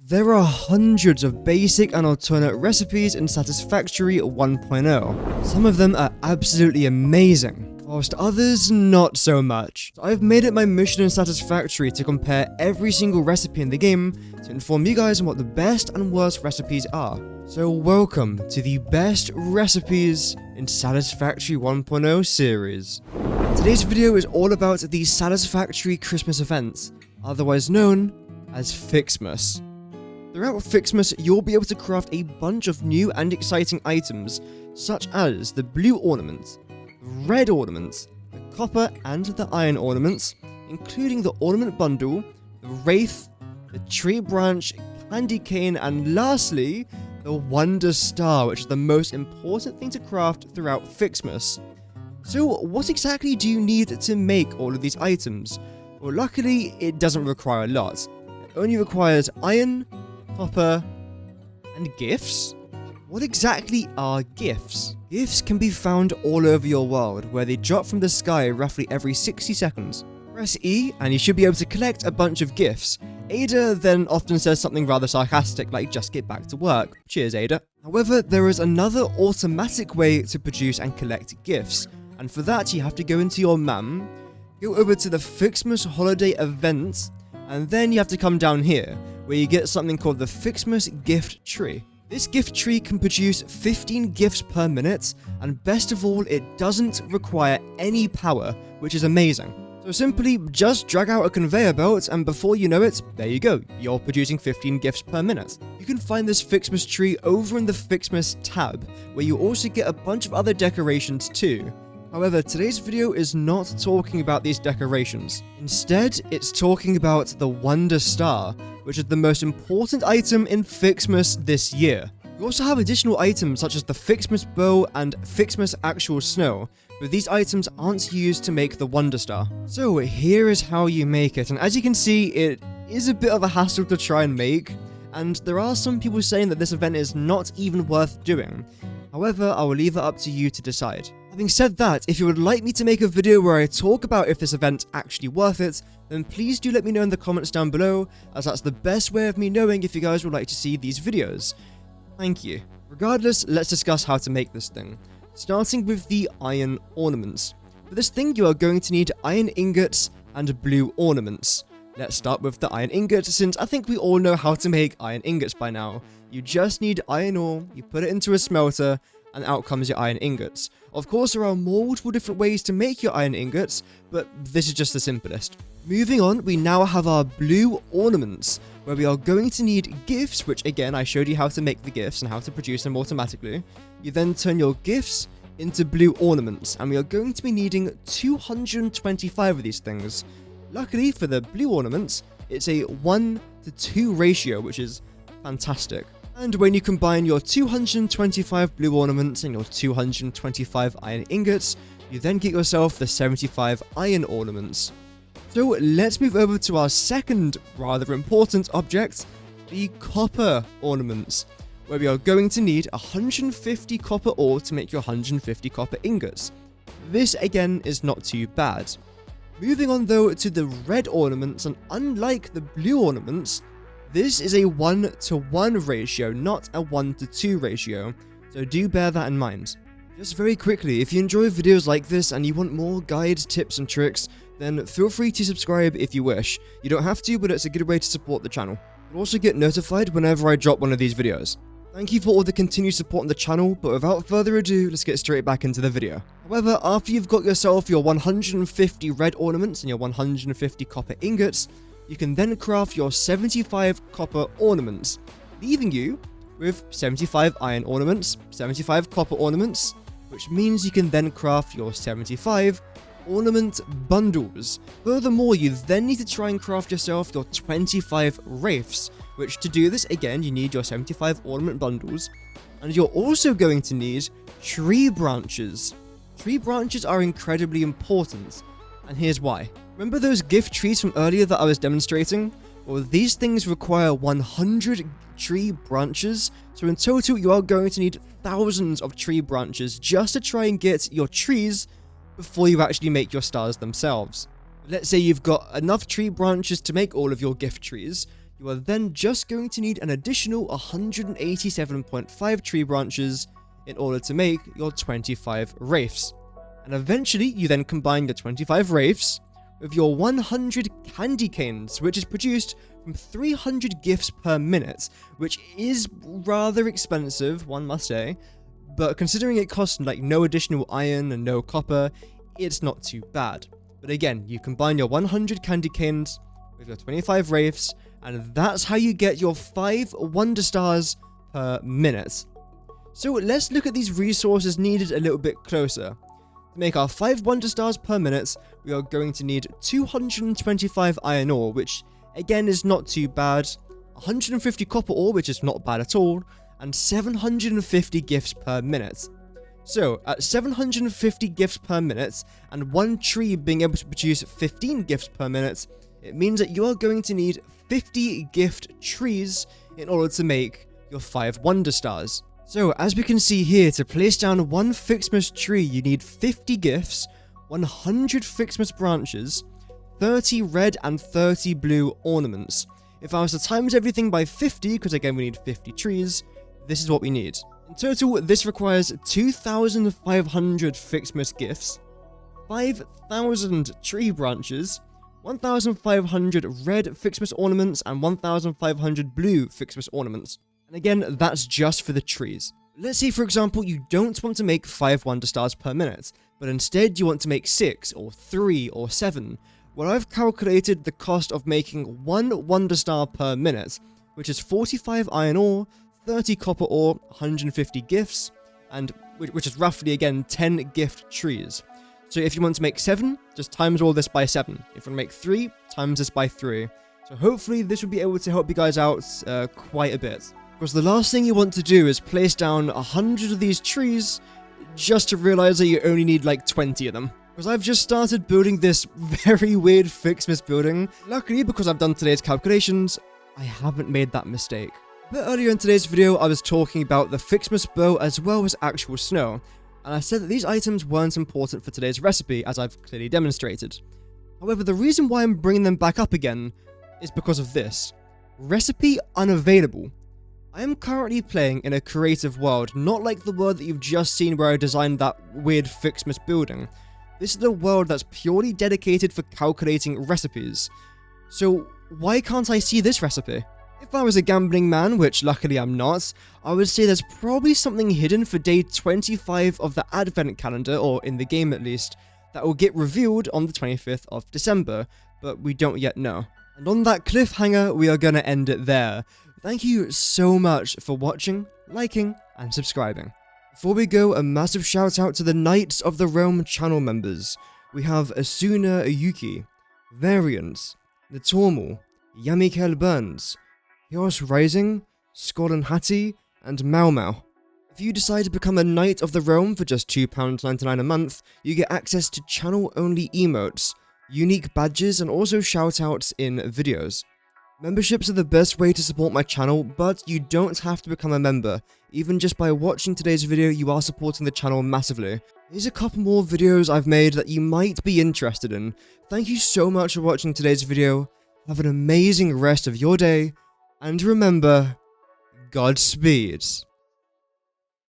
There are hundreds of basic and alternate recipes in Satisfactory 1.0. Some of them are absolutely amazing, whilst others not so much. So I've made it my mission in Satisfactory to compare every single recipe in the game to inform you guys on what the best and worst recipes are. So welcome to the best recipes in Satisfactory 1.0 series. Today's video is all about the Satisfactory Christmas event, otherwise known as FICSMAS. Throughout FICSMAS, you'll be able to craft a bunch of new and exciting items, such as the blue ornaments, the red ornaments, the copper and the iron ornaments, including the ornament bundle, the wraith, the tree branch, candy cane, and lastly, the wonder star, which is the most important thing to craft throughout FICSMAS. So what exactly do you need to make all of these items? Well, luckily, it doesn't require a lot. It only requires iron, copper, and gifts? What exactly are gifts? Gifts can be found all over your world, where they drop from the sky roughly every 60 seconds. Press E and you should be able to collect a bunch of gifts. Ada then often says something rather sarcastic like, just get back to work. Cheers, Ada. However, there is another automatic way to produce and collect gifts, and for that you have to go into your MAM, go over to the FICSMAS holiday event, and then you have to come down here, where you get something called the FICSMAS gift tree. This gift tree can produce 15 gifts per minute, and best of all, it doesn't require any power, which is amazing. So simply just drag out a conveyor belt, and before you know it, there you go, you're producing 15 gifts per minute. You can find this FICSMAS tree over in the FICSMAS tab, where you also get a bunch of other decorations too. However, today's video is not talking about these decorations. Instead, it's talking about the Wonder Star, which is the most important item in FICSMAS this year. We also have additional items such as the FICSMAS Bow and FICSMAS Actual Snow, but these items aren't used to make the Wonder Star. So here is how you make it, and as you can see, it is a bit of a hassle to try and make, and there are some people saying that this event is not even worth doing. However, I will leave it up to you to decide. Having said that, if you would like me to make a video where I talk about if this event actually worth it, then please do let me know in the comments down below, as that's the best way of me knowing if you guys would like to see these videos. Thank you. Regardless, let's discuss how to make this thing. Starting with the iron ornaments. For this thing, you are going to need iron ingots and blue ornaments. Let's start with the iron ingot, since I think we all know how to make iron ingots by now. You just need iron ore, you put it into a smelter, and out comes your iron ingots. Of course, there are multiple different ways to make your iron ingots, but this is just the simplest. Moving on, we now have our blue ornaments, where we are going to need gifts, which again, I showed you how to make the gifts and how to produce them automatically. You then turn your gifts into blue ornaments, and we are going to be needing 225 of these things. Luckily for the blue ornaments, it's a 1:2 ratio, which is fantastic. And when you combine your 225 blue ornaments and your 225 iron ingots, you then get yourself the 75 iron ornaments. So let's move over to our second rather important object, the copper ornaments, where we are going to need 150 copper ore to make your 150 copper ingots. This again is not too bad. Moving on though to the red ornaments, and unlike the blue ornaments, this is a 1:1 ratio, not a 1:2 ratio, so do bear that in mind. Just very quickly, if you enjoy videos like this and you want more guides, tips and tricks, then feel free to subscribe if you wish. You don't have to, but it's a good way to support the channel. You'll also get notified whenever I drop one of these videos. Thank you for all the continued support on the channel, but without further ado, let's get straight back into the video. However, after you've got yourself your 150 red ornaments and your 150 copper ingots, you can then craft your 75 copper ornaments, leaving you with 75 iron ornaments, 75 copper ornaments, which means you can then craft your 75 ornament bundles. Furthermore, you then need to try and craft yourself your 25 wraiths, which to do this, again, you need your 75 ornament bundles, and you're also going to need tree branches. Tree branches are incredibly important, and here's why. Remember those gift trees from earlier that I was demonstrating? Well, these things require 100 tree branches, so in total you are going to need thousands of tree branches just to try and get your trees before you actually make your stars themselves. Let's say you've got enough tree branches to make all of your gift trees, you are then just going to need an additional 187.5 tree branches in order to make your 25 wraiths. And eventually, you then combine your 25 wraiths with your 100 candy canes, which is produced from 300 gifts per minute, which is rather expensive, one must say, but considering it costs like no additional iron and no copper, it's not too bad. But again, you combine your 100 candy canes with your 25 wraiths, and that's how you get your 5 wonder stars per minute. So let's look at these resources needed a little bit closer. To make our 5 wonder stars per minute, we are going to need 225 iron ore, which again is not too bad, 150 copper ore, which is not bad at all, and 750 gifts per minute. So, at 750 gifts per minute, and one tree being able to produce 15 gifts per minute, it means that you are going to need 50 gift trees in order to make your 5 wonder stars. So, as we can see here, to place down one FICSMAS tree, you need 50 gifts, 100 FICSMAS branches, 30 red and 30 blue ornaments. If I was to times everything by 50, because again we need 50 trees, this is what we need. In total, this requires 2,500 FICSMAS gifts, 5,000 tree branches, 1,500 red FICSMAS ornaments, and 1,500 blue FICSMAS ornaments. And again, that's just for the trees. Let's say, for example, you don't want to make 5 wonder stars per minute, but instead you want to make 6, or 3, or 7. Well, I've calculated the cost of making 1 wonder star per minute, which is 45 iron ore, 30 copper ore, 150 gifts, and which is roughly, again, 10 gift trees. So if you want to make 7, just times all this by 7. If you want to make 3, times this by 3. So hopefully this will be able to help you guys out quite a bit. Because the last thing you want to do is place down 100 of these trees just to realize that you only need like 20 of them. Because I've just started building this very weird FICSMAS building. Luckily, because I've done today's calculations, I haven't made that mistake. But earlier in today's video, I was talking about the FICSMAS bow as well as actual snow, and I said that these items weren't important for today's recipe, as I've clearly demonstrated. However, the reason why I'm bringing them back up again is because of this. Recipe unavailable. I am currently playing in a creative world, not like the world that you've just seen where I designed that weird FICSMAS building. This is a world that's purely dedicated for calculating recipes. So why can't I see this recipe? If I was a gambling man, which luckily I'm not, I would say there's probably something hidden for day 25 of the advent calendar, or in the game at least, that will get revealed on the 25th of December, but we don't yet know. And on that cliffhanger, we are gonna end it there. Thank you so much for watching, liking, and subscribing. Before we go, a massive shout out to the Knights of the Realm channel members. We have Asuna Yuki, Variance, Natormal, Yamikel Burns, Chaos Rising, Scotland Hattie, and Mau Mau. If you decide to become a Knight of the Realm for just £2.99 a month, you get access to channel-only emotes, unique badges, and also shoutouts in videos. Memberships are the best way to support my channel, but you don't have to become a member. Even just by watching today's video, you are supporting the channel massively. Here's a couple more videos I've made that you might be interested in. Thank you so much for watching today's video. Have an amazing rest of your day. And remember, Godspeed.